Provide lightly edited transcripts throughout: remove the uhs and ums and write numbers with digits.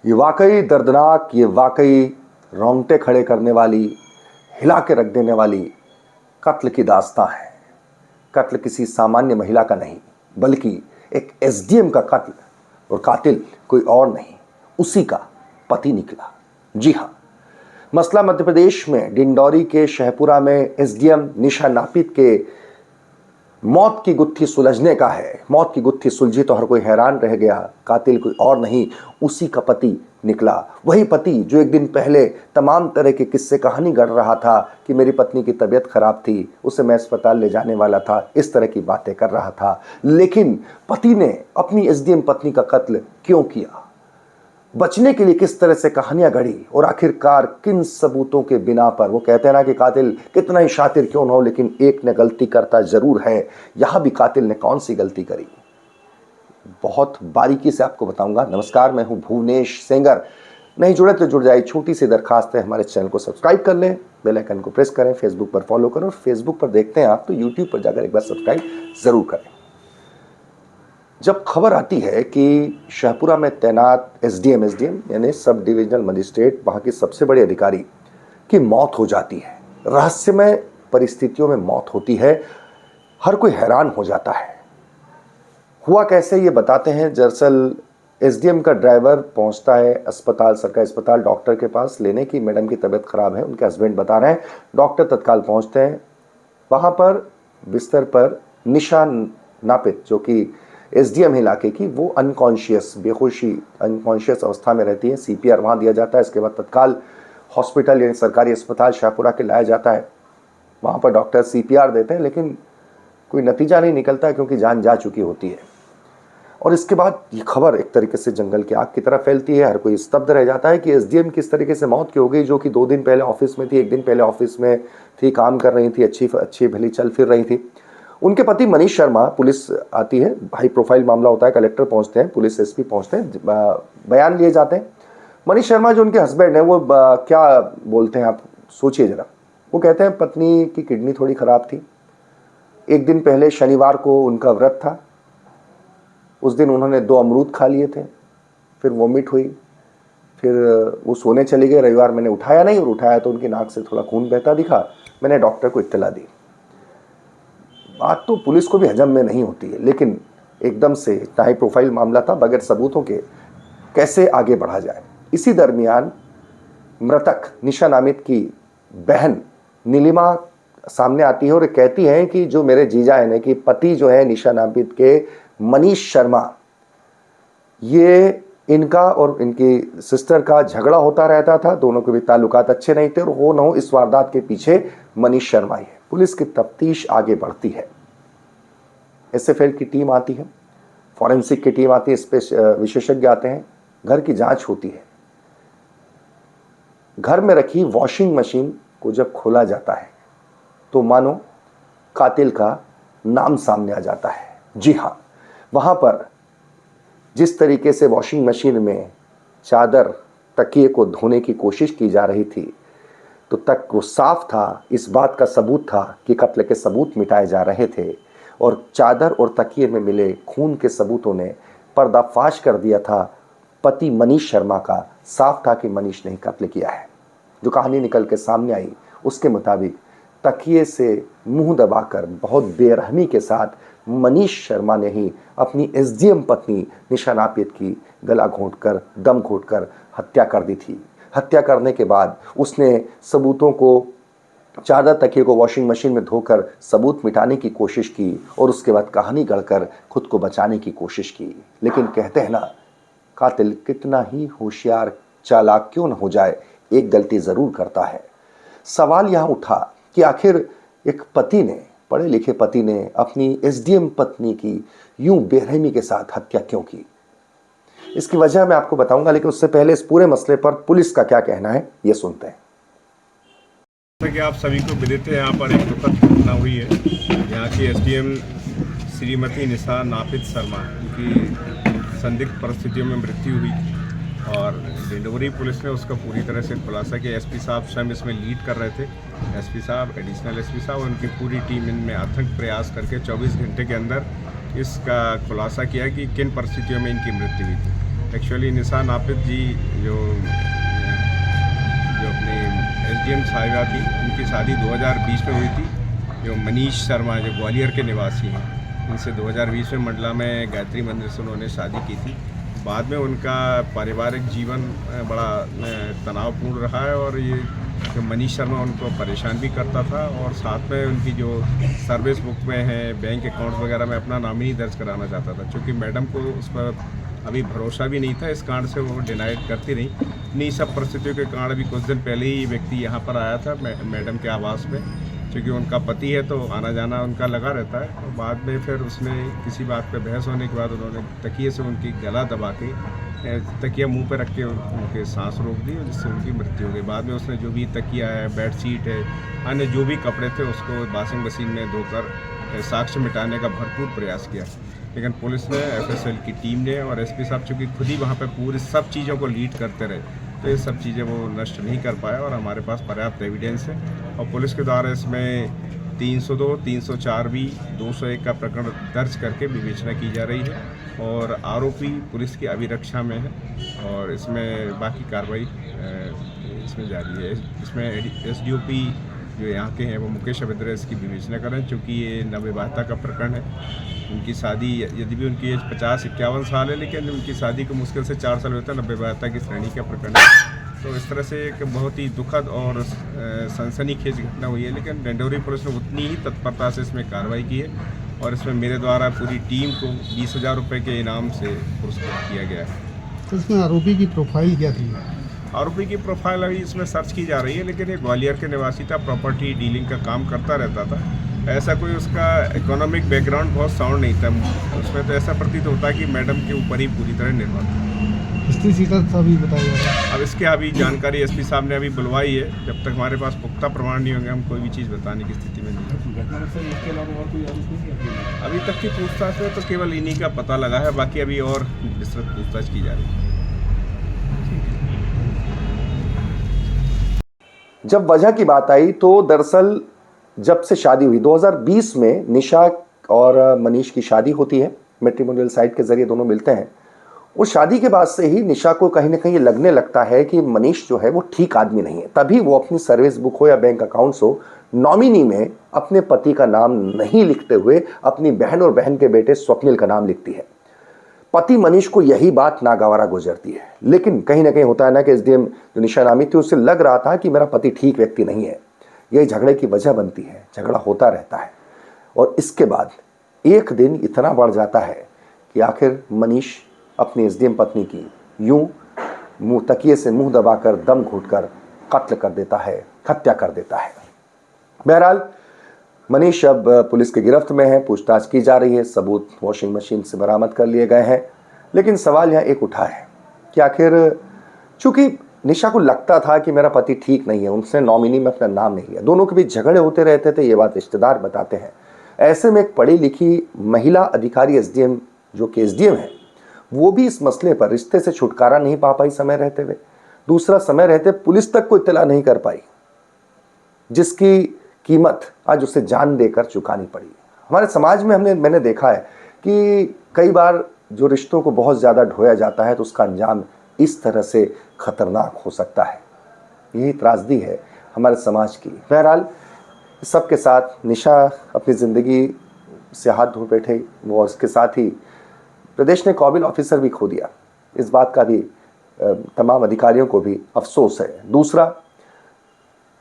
ये वाकई दर्दनाक, ये वाकई रोंगटे खड़े करने वाली, हिला के रख देने वाली कत्ल की दास्तां है। कत्ल किसी सामान्य महिला का नहीं, बल्कि एक एसडीएम का कत्ल, और कातिल कोई और नहीं, उसी का पति निकला। जी हाँ, मसला मध्य प्रदेश में डिंडौरी के शहपुरा में एसडीएम निशा नापित के मौत की गुत्थी सुलझने का है। मौत की गुत्थी सुलझी तो हर कोई हैरान रह गया। कातिल कोई और नहीं, उसी का पति निकला। वही पति जो एक दिन पहले तमाम तरह के किस्से कहानी गढ़ रहा था कि मेरी पत्नी की तबीयत खराब थी, उसे मैं अस्पताल ले जाने वाला था, इस तरह की बातें कर रहा था। लेकिन पति ने अपनी एसडीएम पत्नी का कत्ल क्यों किया, बचने के लिए किस तरह से कहानियां गढ़ी, और आखिरकार किन सबूतों के बिना पर। वो कहते हैं ना कि कातिल कितना ही शातिर क्यों न हो, लेकिन एक ने गलती करता जरूर है। यहां भी कातिल ने कौन सी गलती करी, बहुत बारीकी से आपको बताऊंगा। नमस्कार, मैं हूं भुवनेश सेंगर। नहीं जुड़े तो जुड़ जाए, छोटी सी दरखास्त है, हमारे चैनल को सब्सक्राइब कर लें, बेल आइकन को प्रेस करें, फेसबुक पर फॉलो करें, और फेसबुक पर देखते हैं आप तो यूट्यूब पर जाकर एक बार सब्सक्राइब जरूर करें। जब खबर आती है कि शहपुरा में तैनात एसडीएम यानी सब डिविजनल मजिस्ट्रेट, वहां के सबसे बड़े अधिकारी की मौत हो जाती है, रहस्यमय परिस्थितियों में मौत होती है, हर कोई हैरान हो जाता है। हुआ कैसे ये बताते हैं। दरअसल एसडीएम का ड्राइवर पहुंचता है अस्पताल, सरकारी अस्पताल, डॉक्टर के पास लेने की मैडम की तबीयत खराब है, उनके हस्बैंड बता रहे हैं। डॉक्टर तत्काल पहुंचते हैं। वहां पर बिस्तर पर निशा नापित, जो कि एसडीएम इलाके की, वो अनकॉन्शियस, बेहोशी अनकॉन्शियस अवस्था में रहती है। सीपीआर वहां दिया जाता है। इसके बाद तत्काल हॉस्पिटल यानी सरकारी अस्पताल शाहपुरा के लाया जाता है। वहां पर डॉक्टर सीपीआर देते हैं, लेकिन कोई नतीजा नहीं निकलता है, क्योंकि जान जा चुकी होती है। और इसके बाद ये खबर एक तरीके से जंगल की आग की तरह फैलती है। हर कोई स्तब्ध रह जाता है कि एसडीएम किस तरीके से मौत की हो गई, जो कि 2 दिन पहले ऑफिस में थी, 1 दिन पहले ऑफिस में थी, काम कर रही थी, अच्छी भली चल फिर रही थी। उनके पति मनीष शर्मा, पुलिस आती है, हाई प्रोफाइल मामला होता है, कलेक्टर पहुंचते हैं, पुलिस एसपी पहुंचते हैं, बयान लिए जाते हैं। मनीष शर्मा जो उनके हस्बैंड हैं, वो क्या बोलते हैं आप सोचिए जरा। वो कहते हैं पत्नी की किडनी थोड़ी खराब थी, 1 दिन पहले शनिवार को उनका व्रत था, उस दिन उन्होंने 2 अमरूद खा लिए थे, फिर वॉमिट हुई, फिर वो सोने चले गए। रविवार मैंने उठाया नहीं, और उठाया तो उनकी नाक से थोड़ा खून बहता दिखा। मैंने डॉक्टर को इत्तला दी। बात तो पुलिस को भी हजम में नहीं होती है, लेकिन एकदम से इतना हाई प्रोफाइल मामला था, बगैर सबूतों के कैसे आगे बढ़ा जाए। इसी दरमियान मृतक निशा नामित की बहन नीलिमा सामने आती है और कहती है कि जो मेरे जीजा है, कि पति जो है निशा नामित के मनीष शर्मा, ये इनका और इनकी सिस्टर का झगड़ा होता रहता था, दोनों के भी ताल्लुकात अच्छे नहीं थे, और हो न हो इस वारदात के पीछे मनीष शर्मा ही है। पुलिस की तफ्तीश आगे बढ़ती है। एसएफएल की टीम आती है, फॉरेंसिक की टीम आती है, विशेषज्ञ आते हैं, घर की जांच होती है। घर में रखी वॉशिंग मशीन को जब खोला जाता है तो मानो कातिल का नाम सामने आ जाता है। जी हाँ, वहां पर जिस तरीके से वॉशिंग मशीन में चादर, तकिए को धोने की कोशिश की जा रही थी, तो तक वो साफ था, इस बात का सबूत था कि कत्ल के सबूत मिटाए जा रहे थे, और चादर और तकिए में मिले खून के सबूतों ने पर्दाफाश कर दिया था पति मनीष शर्मा का। साफ था कि मनीष ने ही कत्ल किया है। जो कहानी निकल के सामने आई, उसके मुताबिक तकिए से मुंह दबाकर बहुत बेरहमी के साथ मनीष शर्मा ने ही अपनी एसडीएम पत्नी निशा नापित की गला घोंटकर, दम घोंटकर हत्या कर दी थी। हत्या करने के बाद उसने सबूतों को, चादर तकिए को वॉशिंग मशीन में धोकर सबूत मिटाने की कोशिश की, और उसके बाद कहानी गढ़कर खुद को बचाने की कोशिश की। लेकिन कहते हैं ना, कातिल कितना ही होशियार चालाक क्यों न हो जाए, एक गलती जरूर करता है। सवाल यहां उठा कि आखिर एक पति ने, पढ़े लिखे पति ने, अपनी एसडीएम पत्नी की यूं बेरहमी के साथ हत्या क्यों की। इसकी वजह मैं आपको बताऊंगा, लेकिन उससे पहले इस पूरे मसले पर पुलिस का क्या कहना है, ये सुनते हैं। जैसा कि आप सभी को विदित है, यहाँ पर एक दुखद घटना हुई है। यहाँ की एसडीएम श्रीमती निशा नापित शर्मा की संदिग्ध परिस्थितियों में मृत्यु हुई, और डिंडौरी पुलिस ने उसका पूरी तरह से खुलासा किया। एसपी साहब स्वयं इसमें लीड कर रहे थे। एसपी साहब, एडिशनल एसपी साहब और उनकी पूरी टीम इनमें अथक प्रयास करके 24 घंटे के अंदर इसका खुलासा किया कि किन परिस्थितियों में इनकी मृत्यु हुई थी। एक्चुअली निशा नापित जी जो अपनी एसडीएम साहिबा थी, उनकी शादी 2020 में हुई थी। जो मनीष शर्मा जो ग्वालियर के निवासी हैं, इनसे 2020 में मंडला में गायत्री मंदिर से उन्होंने शादी की थी। बाद में उनका पारिवारिक जीवन बड़ा तनावपूर्ण रहा है और ये जो मनीष शर्मा उनको परेशान भी करता था और साथ में उनकी जो सर्विस बुक में है बैंक अकाउंट वगैरह में अपना नॉमिनी दर्ज कराना चाहता था। क्योंकि मैडम को उस पर अभी भरोसा भी नहीं था, इस कारण से वो डिनाइड करती रही। इन्हीं सब परिस्थितियों के कारण अभी कुछ दिन पहले ही व्यक्ति यहाँ पर आया था मैडम के आवास में, क्योंकि उनका पति है तो आना जाना उनका लगा रहता है। तो बाद में फिर उसने किसी बात पे बहस होने के बाद उन्होंने तकिए से उनकी गला दबा के तकिया मुंह पे रख के उनके सांस रोक दी, जिससे उनकी मृत्यु हो गई। बाद में उसने जो भी तकिया है, बेडशीट है, अन्य जो भी कपड़े थे उसको वॉशिंग मशीन में धोकर साक्ष्य मिटाने का भरपूर प्रयास किया। लेकिन पुलिस ने, एफएसएल की टीम ने और एसपी साहब चूँकि खुद ही वहाँ पर पूरी सब चीज़ों को लीड करते रहे, तो ये सब चीज़ें वो नष्ट नहीं कर पाया और हमारे पास पर्याप्त एविडेंस है। और पुलिस के द्वारा इसमें 302, 304 भी 201 का प्रकरण दर्ज करके विवेचना की जा रही है और आरोपी पुलिस की अभिरक्षा में है और इसमें बाकी कार्रवाई इसमें जारी है। इसमें एसडीओपी जो यहाँ के हैं वो मुकेश अभिद्रे इसकी विवेचना कर रहे हैं, चूँकि ये नवविवाहिता का प्रकरण है। उनकी शादी, यदि भी उनकी एज 50-51 साल है, लेकिन उनकी शादी को मुश्किल से 4 साल होता है, नवविवाहिता की श्रेणी का प्रकरण है। तो इस तरह से एक बहुत ही दुखद और सनसनीखेज घटना हुई है, लेकिन डिंडोरी पुलिस ने उतनी ही तत्परता से इसमें कार्रवाई की है और इसमें मेरे द्वारा पूरी टीम को 20,000 रुपये के इनाम से पुरस्कृत किया गया है। तो इसमें आरोपी की प्रोफाइल क्या थी? आरोपी की प्रोफाइल अभी इसमें सर्च की जा रही है, लेकिन ये ग्वालियर के निवासी था, प्रॉपर्टी डीलिंग का काम करता रहता था। ऐसा कोई उसका इकोनॉमिक बैकग्राउंड बहुत साउंड नहीं था। उसमें तो ऐसा प्रतीत होता है कि मैडम के ऊपर ही पूरी तरह निर्भर था। स्त्री शिकायत अभी बताया जा रहा है। अब इसके अभी जानकारी एसपी साहब ने अभी बुलवाई है। जब तक हमारे पास पुख्ता प्रमाण नहीं होंगे हम कोई भी चीज़ बताने की स्थिति में नहीं है। अभी तक की पूछताछ में तो केवल इन्हीं का पता लगा है, बाकी अभी और विस्तृत पूछताछ की जा रही है। जब वजह की बात आई तो दरअसल जब से शादी हुई 2020 में निशा और मनीष की शादी होती है, मैट्रिमोनियल साइट के जरिए दोनों मिलते हैं। उस शादी के बाद से ही निशा को कहीं ना कहीं लगने लगता है कि मनीष जो है वो ठीक आदमी नहीं है। तभी वो अपनी सर्विस बुक हो या बैंक अकाउंट्स हो, नॉमिनी में अपने पति का नाम नहीं लिखते हुए अपनी बहन और बहन के बेटे स्वप्निल का नाम लिखती है। पति मनीष को यही बात नागवारा गुजरती है, लेकिन कहीं ना कहीं होता है ना कि एसडीएम जो निशा नामी थी उससे लग रहा था कि मेरा पति ठीक व्यक्ति नहीं है। यही झगड़े की वजह बनती है, झगड़ा होता रहता है और इसके बाद एक दिन इतना बढ़ जाता है कि आखिर मनीष अपनी एसडीएम पत्नी की यूं मुंह तकिए से मुंह दबाकर दम घुटकर कत्ल कर देता है, हत्या कर देता है। बहरहाल मनीष अब पुलिस की गिरफ्त में है, पूछताछ की जा रही है, सबूत वॉशिंग मशीन से बरामद कर लिए गए हैं। लेकिन सवाल यहाँ एक उठा है कि आखिर चूंकि निशा को लगता था कि मेरा पति ठीक नहीं है, उनसे नॉमिनी में अपना नाम नहीं लिया, दोनों के बीच झगड़े होते रहते थे, ये बात रिश्तेदार बताते हैं। ऐसे में एक पढ़ी लिखी महिला अधिकारी एसडीएम जो कि एसडीएम है, वो भी इस मसले पर रिश्ते से छुटकारा नहीं पा पाई समय रहते हुए। दूसरा, समय रहते पुलिस तक को इत्तला नहीं कर पाई, जिसकी कीमत आज उसे जान देकर चुकानी पड़ी। हमारे समाज में मैंने देखा है कि कई बार जो रिश्तों को बहुत ज़्यादा ढोया जाता है तो उसका अंजाम इस तरह से खतरनाक हो सकता है। यही त्रासदी है हमारे समाज की। बहरहाल सबके साथ निशा अपनी ज़िंदगी से हाथ धो बैठे, वो उसके साथ ही प्रदेश ने काबिल ऑफिसर भी खो दिया। इस बात का भी तमाम अधिकारियों को भी अफसोस है। दूसरा,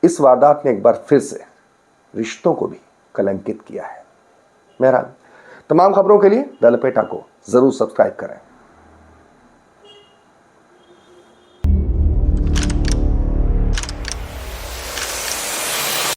इस वारदात ने एक बार फिर से रिश्तों को भी कलंकित किया है। बहरहाल तमाम खबरों के लिए द लपेटा को ज़रूर सब्सक्राइब करें।